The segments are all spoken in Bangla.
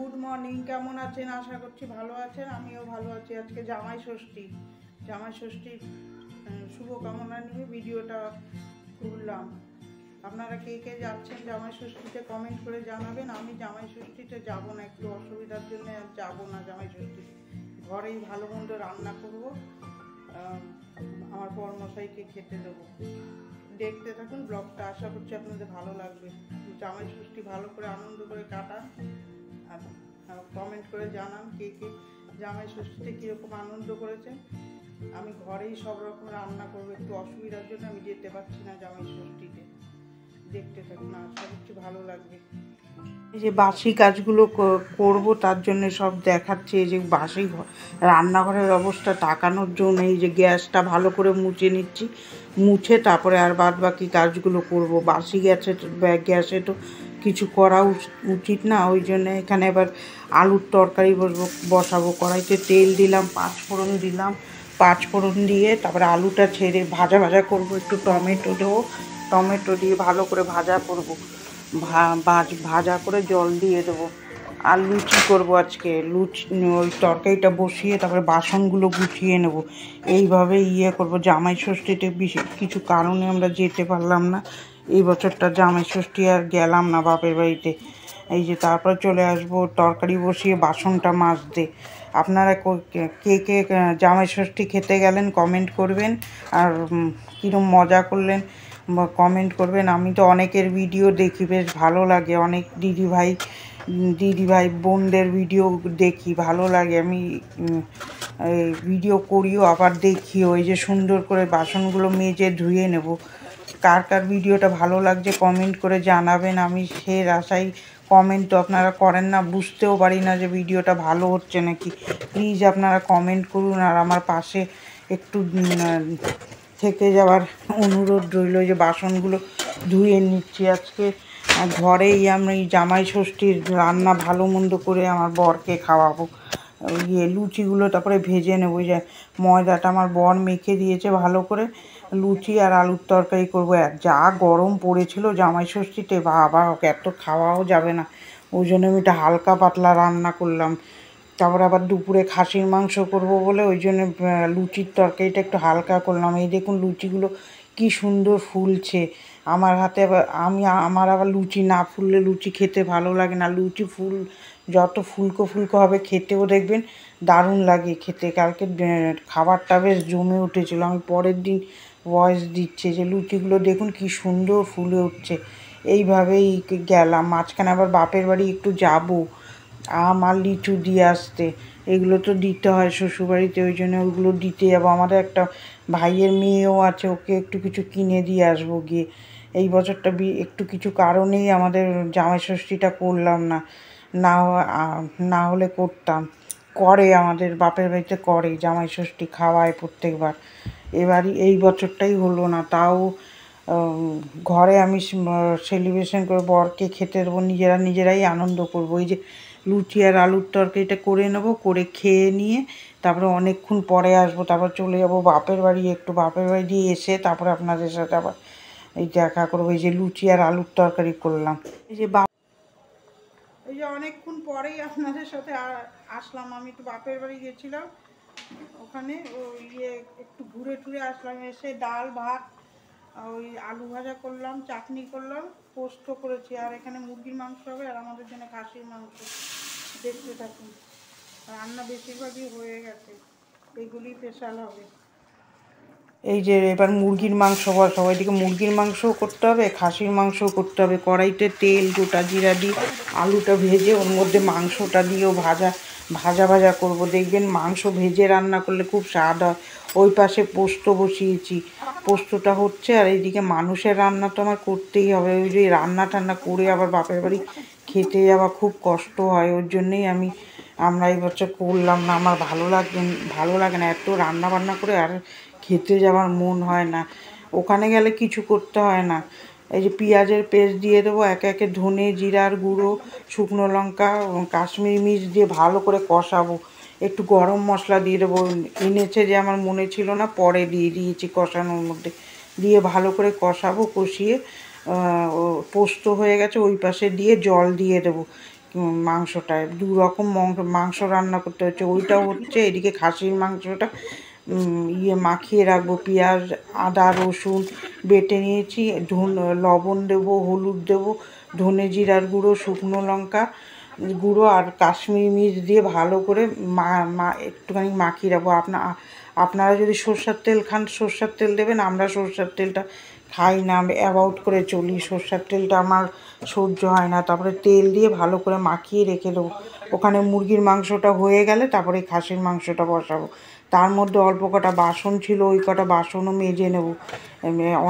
গুড মর্নিং, কেমন আছেন? আশা করছি ভালো আছেন। আমিও ভালো আছি। আজকে জামাই ষষ্ঠীর শুভকামনা নিয়ে ভিডিওটা করলাম। আপনারা কে কে যাচ্ছেন জামাই ষষ্ঠীতে কমেন্ট করে জানাবেন। আমি জামাই ষষ্ঠীতে যাব না, একটু অসুবিধার জন্য আর যাবো না জামাই ষষ্ঠীতে। ঘরেই ভালো মন্দ রান্না করব, আমার বরমশাইকে খেতে দেবো। দেখতে থাকুন ব্লগটা, আশা করছি আপনাদের ভালো লাগবে। জামাই ষষ্ঠী ভালো করে আনন্দ করে কাটান আর কমেন্ট করে জানান কে কে জামাই ষষ্ঠীতে কীরকম আনন্দ করেছেন। আমি ঘরেই সব রকম রান্না করবো, একটু অসুবিধার জন্য আমি যেতে পারছি না জামাই ষষ্ঠীতে। দেখতে থাকুন, আশা করছি ভালো লাগবে। এই যে বাসি কাজগুলো করব, তার জন্য সব দেখাচ্ছে। এই যে বাসি রান্নাঘরের অবস্থা তাকানোর জন্য এই যে গ্যাসটা ভালো করে মুছে নিচ্ছি, মুছে তারপরে আর বাদ বাকি কাজগুলো করব। বাসি গ্যাসে তো কিছু করা উচিত না, ওই জন্য এখানে এবার আলুর তরকারি বসাবো। কড়াইতে তেল দিলাম, পাঁচ ফোড়ন দিয়ে তারপরে আলুটা ছেড়ে ভাজা করব। একটু টমেটো দেবো, টমেটো দিয়ে ভালো করে ভাজা করব। ভাজা করে জল দিয়ে দেবো। আর লুচি করবো আজকে। ওই তরকারিটা বসিয়ে তারপরে বাসনগুলো গুছিয়ে নেব। এইভাবে করব। জামাই ষষ্ঠীতে বিশেষ কিছু কারণে আমরা যেতে পারলাম না এই বছরটা, জামাই ষষ্ঠী আর গেলাম না বাপের বাড়িতে। এই যে তারপর চলে আসবো তরকারি বসিয়ে বাসনটা মাজতে। আপনারা কে কে জামাই ষষ্ঠী খেতে গেলেন কমেন্ট করবেন, আর কীরকম মজা করলেন কমেন্ট করবেন। আমি তো অনেকের ভিডিও দেখি, বেশ ভালো লাগে। অনেক দিদিভাই বোনদের ভিডিও দেখি, ভালো লাগে। আমি ভিডিও করিও, আবার দেখিও। এই যে সুন্দর করে বাসনগুলো মেজে ধুয়ে নেব। কার কার ভিডিওটা ভালো লাগছে কমেন্ট করে জানাবেন। আমি সে আশায় কমেন্ট তো আপনারা করেন না, বুঝতেও পারি না যে ভিডিওটা ভালো হচ্ছে নাকি। প্লিজ আপনারা কমেন্ট করুন, আর আমার পাশে একটু থেকে যাওয়ার অনুরোধ রইল। যে বাসনগুলো ধুয়ে নিচ্ছি আজকে। ঘরেই আমি জামাই ষষ্ঠীর রান্না ভালো মন্দ করে আমার বরকে খাওয়াবো। লুচিগুলো তারপরে ভেজে নেবো। যে ময়দাটা আমার বর মেখে দিয়েছে ভালো করে, লুচি আর আলুর তরকারি করবো। যা গরম পড়েছিল জামাই ষষ্ঠীতে, বাবা এত খাওয়াও যাবে না, ওই জন্য আমি একটা হালকা পাতলা রান্না করলাম। তারপর আবার দুপুরে খাসির মাংস করব বলে ওই জন্য লুচির তরকারিটা একটু হালকা করলাম। এই দেখুন লুচিগুলো কি সুন্দর ফুলছে আমার হাতে। আমার আবার লুচি না ফুললে লুচি খেতে ভালো লাগে না। লুচি যত ফুলকো হবে খেতেও দেখবেন দারুণ লাগে খেতে। কালকে খাবারটা বেশ জমে উঠেছিল। আমি পরের দিন ভয়েস দিচ্ছে যে লুচিগুলো দেখুন কি সুন্দর ফুলে উঠছে। এইভাবেই গেলাম। মাঝখানে আবার বাপের বাড়ি একটু যাবো, আম আর লিচু দিয়ে আসতে। এগুলো তো দিতে হয় শ্বশুরবাড়িতে, ওই জন্য ওইগুলো দিতে যাবো। আমাদের একটা ভাইয়ের মেয়েও আছে, ওকে একটু কিছু কিনে দিয়ে আসবো গিয়ে। এই বছরটা একটু কিছু কারণেই আমাদের জামাই ষষ্ঠীটা করলাম না, না হলে করতাম। করে আমাদের বাপের বাড়িতে করে জামাই ষষ্ঠী, খাওয়ায় প্রত্যেকবার। এবারই এই বছরটাই হলো না। তাও ঘরে আমি সেলিব্রেশন করে বরকে খেতে দেবো, নিজেরাই আনন্দ করবো। এই যে লুচি আর আলুর তরকারিটা করে নেবো, করে খেয়ে নিয়ে তারপরে অনেকক্ষণ পরে আসবো। তারপর চলে যাবো বাপের বাড়ি। একটু বাপের বাড়ি দিয়ে এসে তারপরে আপনাদের সাথে আবার এই দেখা করবো। এই যে লুচি আর আলুর তরকারি করলাম। এই যে অনেকক্ষণ পরেই আপনাদের সাথে আসলাম। আমি একটু বাপের বাড়ি গেছিলাম, ওখানে একটু ঘুরে টুরে আসলাম। এসে ডাল ভাত ওই আলু ভাজা করলাম, চাটনি করলাম, পোস্ত করেছি। আর এখানে মুরগির মাংস হবে আর আমাদের জন্য খাসির মাংস। দেখতে থাকুন, রান্না বেশিরভাগই হয়ে গেছে, এগুলি স্পেশাল হবে। এই যে এবার মুরগির মাংস বসাবো। এদিকে মুরগির মাংসও করতে হবে, খাসির মাংসও করতে হবে। কড়াইতে তেল গোটা জিরা দিয়ে আলুটা ভেজে ওর মধ্যে মাংসটা দিয়েও ভাজা করব। দেখবেন মাংস ভেজে রান্না করলে খুব স্বাদ হয়। ওই পাশে পোস্ত বসিয়েছি, পোস্তটা হচ্ছে। আর এইদিকে মানুষের রান্না তো আমার করতেই হবে। ওই যে রান্না করে আবার বাপের বাড়ি খেতে যাওয়া খুব কষ্ট হয়, ওর জন্যেই আমরা এই বছর করলাম না। আমার ভালো লাগে না এত রান্না বান্না করে, আর খেতে যাওয়ার মন হয় না। ওখানে গেলে কিছু করতে হয় না। এই যে পেঁয়াজের পেস্ট দিয়ে দেবো, একে একে ধনে জিরার গুঁড়ো, শুকনো লঙ্কা, কাশ্মীরি মির্চ দিয়ে ভালো করে কষাবো। একটু গরম মশলা দিয়ে দেবো। এনেছে যে আমার মনে ছিল না, পরে দিয়ে দিয়েছি কষানোর মধ্যে। দিয়ে ভালো করে কষাবো। কষিয়ে পোস্ত হয়ে গেছে, ওই পাশে দিয়ে জল দিয়ে দেবো। মাংসটায় 2 রকম মাংস রান্না করতে হচ্ছে। ওইটাও হচ্ছে, এদিকে খাসির মাংসটা মাখিয়ে রাখবো। পেঁয়াজ, আদা, রসুন বেটে নিয়েছি, লবণ দেবো, হলুদ দেবো, ধনে জিরার গুঁড়ো, শুকনো লঙ্কা গুঁড়ো আর কাশ্মীরি মির্চ দিয়ে ভালো করে একটুখানি মাখিয়ে রাখবো। আপনারা যদি সর্ষের তেল খান সর্ষের তেল দেবেন, আমরা সর্ষের তেলটা খাই না, আমি অ্যাভয়েড করে চলি, সর্ষের তেলটা আমার সহ্য হয় না। তারপরে তেল দিয়ে ভালো করে মাখিয়ে রেখে দেবো। ওখানে মুরগির মাংসটা হয়ে গেলে তারপরে খাসির মাংসটা বসাবো। তার মধ্যে অল্প কটা বাসন ছিল, ওই কটা বাসনও মেজে নেব।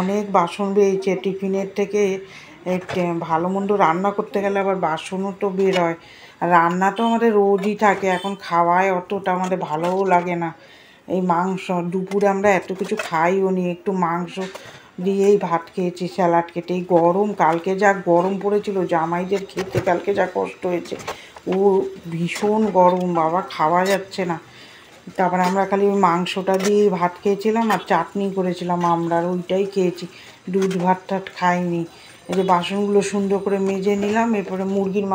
অনেক বাসন বেরিয়েছে টিফিনের থেকে। ভালো মন্দ রান্না করতে গেলে আবার বাসনও তো বের হয়। রান্না তো আমাদের রোজই থাকে, এখন খাওয়ায় অতটা আমাদের ভালোও লাগে না। এই মাংস দুপুরে আমরা এত কিছু খাইও নি, একটু মাংস দিয়েই ভাত খেয়েছি স্যালাড কেটে। এই গরম, কালকে যা গরম পড়েছিল, জামাইদের খেতে কালকে যা কষ্ট হয়েছে। ও ভীষণ গরম বাবা, খাওয়া যাচ্ছে না। তারপরে আমরা খালি ওই মাংসটা দিয়ে ভাত খেয়েছিলাম আর চাটনি করেছিলাম আমরা, আর ওইটাই খেয়েছি, দুধ ভাত টাত খাইনি। এই যে বাসনগুলো সুন্দর করে মেজে নিলাম। এরপরে মুরগির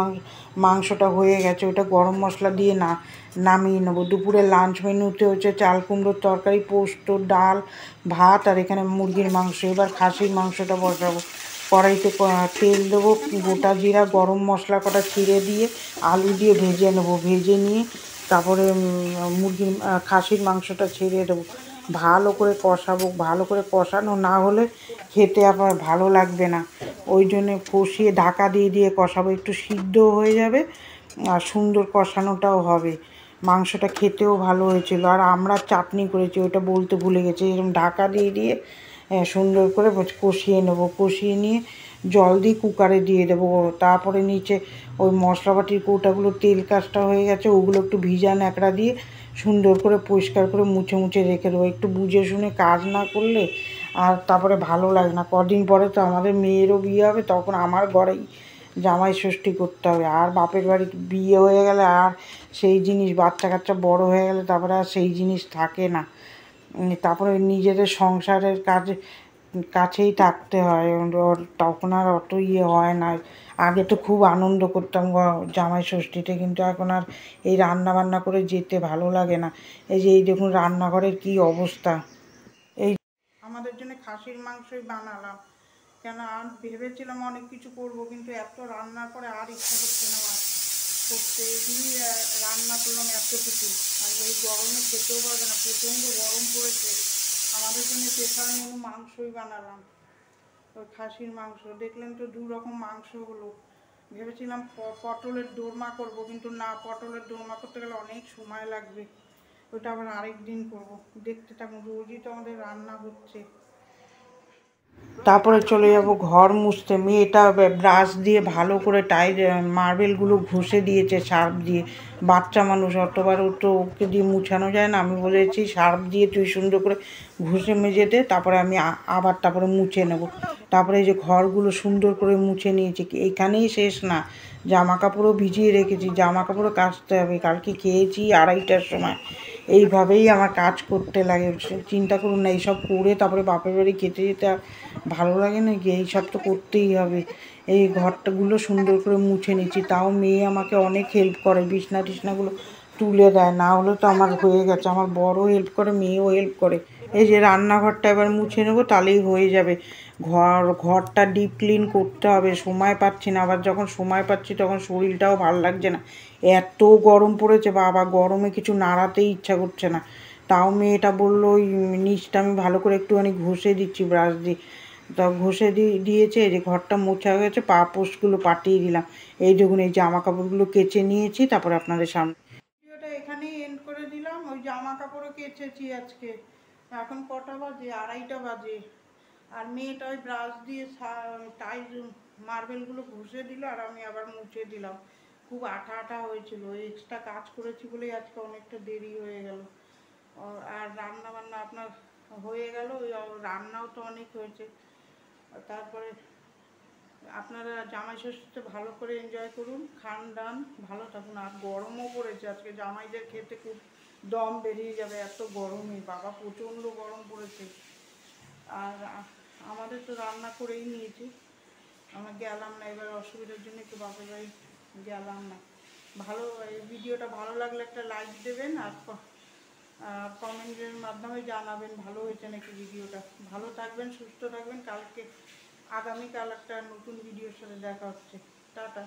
মাংসটা হয়ে গেছে, ওটা গরম মশলা দিয়ে নামিয়ে নেবো। দুপুরে লাঞ্চ মেনুতে হচ্ছে চাল কুমড়োর তরকারি, পোস্ত, ডাল, ভাত আর এখানে মুরগির মাংস। এবার খাসির মাংসটা বসাবো। কড়াইতে তেল দেবো, গোটা জিরা, গরম মশলা কটা ছিঁড়ে দিয়ে আলু দিয়ে ভেজে নেবো। ভেজে নিয়ে তারপরে খাসির মাংসটা ছেড়ে দেবো, ভালো করে কষাবো। ভালো করে কষানো না হলে খেতে আবার ভালো লাগবে না, ওই জন্যে কষিয়ে ঢাকা দিয়ে দিয়ে কষাবো, একটু সিদ্ধ হয়ে যাবে আর সুন্দর কষানোটাও হবে। মাংসটা খেতেও ভালো হয়েছিল। আর আমরা চাটনি করেছি, ওটা বলতে ভুলে গেছি। এরকম ঢাকা দিয়ে দিয়ে সুন্দর করে কষিয়ে নেবো। কষিয়ে নিয়ে জল দিয়ে কুকারে দিয়ে দেবো। তারপরে নিচে ওই মশলাপাটির কৌটাগুলো তেল কাজটা হয়ে গেছে, ওগুলো একটু ভিজা ন্যাকড়া দিয়ে সুন্দর করে পরিষ্কার করে মুছে মুছে রেখে দেবো। একটু বুঝে শুনে কাজ না করলে আর তারপরে ভালো লাগে না। কদিন পরে তো আমাদের মেয়েরও বিয়ে হবে, তখন আমার ঘরেই জামাই ষষ্ঠী করতে হবে। আর বাপের বাড়ি বিয়ে হয়ে গেলে আর সেই জিনিস, বাচ্চা কাচ্চা বড় হয়ে গেলে তারপরে আর সেই জিনিস থাকে না। তারপরে নিজেদের সংসারের কাছেই থাকতে হয়, তখন আর অত হয় না। আগে তো খুব আনন্দ করতাম জামাই ষষ্ঠীতে, কিন্তু এখন আর এই রান্না বান্না করে যেতে ভালো লাগে না। এই যে এই দেখুন রান্নাঘরের কি অবস্থা। এই আমাদের জন্য খাসির মাংসই বানালাম, কেন আর ভেবেছিলাম অনেক কিছু করব, কিন্তু এত রান্নার পরে আর ইচ্ছা করছে না আমার করতে। এগুলি রান্না করলাম এত কিছু, আর এই গরমে খেতেও পারবে না, প্রচণ্ড গরম পড়েছে। আমাদের জন্য স্পেশাল মেনু মাংসই বানালাম, ওই খাসির মাংস। দেখলেন তো 2 রকম মাংস হলো। ভেবেছিলাম পটলের দোরমা করব, কিন্তু না, পটলের দোরমা করতে গেলে অনেক সময় লাগবে, ওটা আবার আরেক দিন করবো। দেখতে থাকুন, রোজই তো আমাদের রান্না হচ্ছে। তারপরে চলে যাব ঘর মুছতে। মেয়েটা ব্রাশ দিয়ে ভালো করে মার্বেলগুলো ঘষে দিয়েছে সার্ফ দিয়ে। বাচ্চা মানুষ, অতবার তো ওকে দিয়ে মুছানো যায় না। আমি বলেছি সার্ফ দিয়ে তুই সুন্দর করে ঘষে মেজে দে, তারপরে আমি তারপরে মুছে নেব। তারপরে এই যে ঘরগুলো সুন্দর করে মুছে নিয়েছি। এখানেই শেষ না, জামা কাপড়ও ভিজিয়ে রেখেছি, জামা কাপড়ও কাচতে হবে। কালকে খেয়েছি 2:30টার সময়। এইভাবেই আমার কাজ করতে লাগে। চিন্তা করুন না, এইসব করে তারপরে বাপের বাড়ি খেতে যেতে ভালো লাগে নাকি? এইসব তো করতেই হবে। এই ঘরটাগুলো সুন্দর করে মুছে নিচ্ছি, তাও মেয়ে আমাকে অনেক হেল্প করে, বিছনা টিছনাগুলো তুলে দেয়, না হলে তো আমার হয়ে গেছে। আমার বড় হেল্প করে, মেয়েও হেল্প করে। এই যে রান্নাঘরটা এবার মুছে নেবো, তাহলেই হয়ে যাবে। ঘরটা ডিপ ক্লিন করতে হবে, সময় পাচ্ছি না। আবার যখন সময় পাচ্ছি তখন শরীরটাও ভালো লাগছে না, এত গরম পড়েছে বাবা, গরমে কিছু নাড়াতেই ইচ্ছা করছে না। তাও মেয়েটা বললো ওই নিচটা আমি ভালো করে একটুখানি ঘষে দিচ্ছি ব্রাশ দিয়ে, তা ঘষে দিয়েছে। এই যে ঘরটা মোছা হয়ে গেছে, পোস্টগুলো পাঠিয়ে দিলাম। এই দেখুন, এই জামা কাপড়গুলো কেচে নিয়েছি, তারপরে আপনাদের সামনে ভিডিওটা এখানেই এন্ড করে দিলাম। ওই জামা কাপড়ও কেচেছি আজকে। এখন কটা বাজে? 2:30টা বাজে। আর মেয়েটা ওই ব্রাশ দিয়ে মার্বেলগুলো ঘষে দিল, আর আমি আবার মুছে দিলাম। খুব আঠা আঠা হয়েছিল, এক্সট্রা কাজ করেছি বলেই আজকে অনেকটা দেরি হয়ে গেল। আর রান্না বান্না আপনার হয়ে গেল, ওই রান্নাও তো অনেক হয়েছে। তারপরে আপনারা জামাই ষষ্ঠীতে ভালো করে এনজয় করুন, খান দান, ভালো থাকুন। আর গরমও পড়েছে আজকে, জামাইদের খেতে খুব দম বেরিয়ে যাবে এত গরমে বাবা, প্রচণ্ড গরম পড়েছে। আর আমাদের তো রান্না করেই নিয়েছি, আমরা গেলাম না, এবার অসুবিধার জন্য একটু বাপের বাড়ি গেলাম না। ভালো, এই ভিডিওটা ভালো লাগলে একটা লাইক দেবেন, আর কমেন্টের মাধ্যমে জানাবেন ভালো হয়েছে নাকি ভিডিওটা। ভালো থাকবেন, সুস্থ থাকবেন। আগামীকাল একটা নতুন ভিডিওর সাথে দেখা হচ্ছে। টাটা।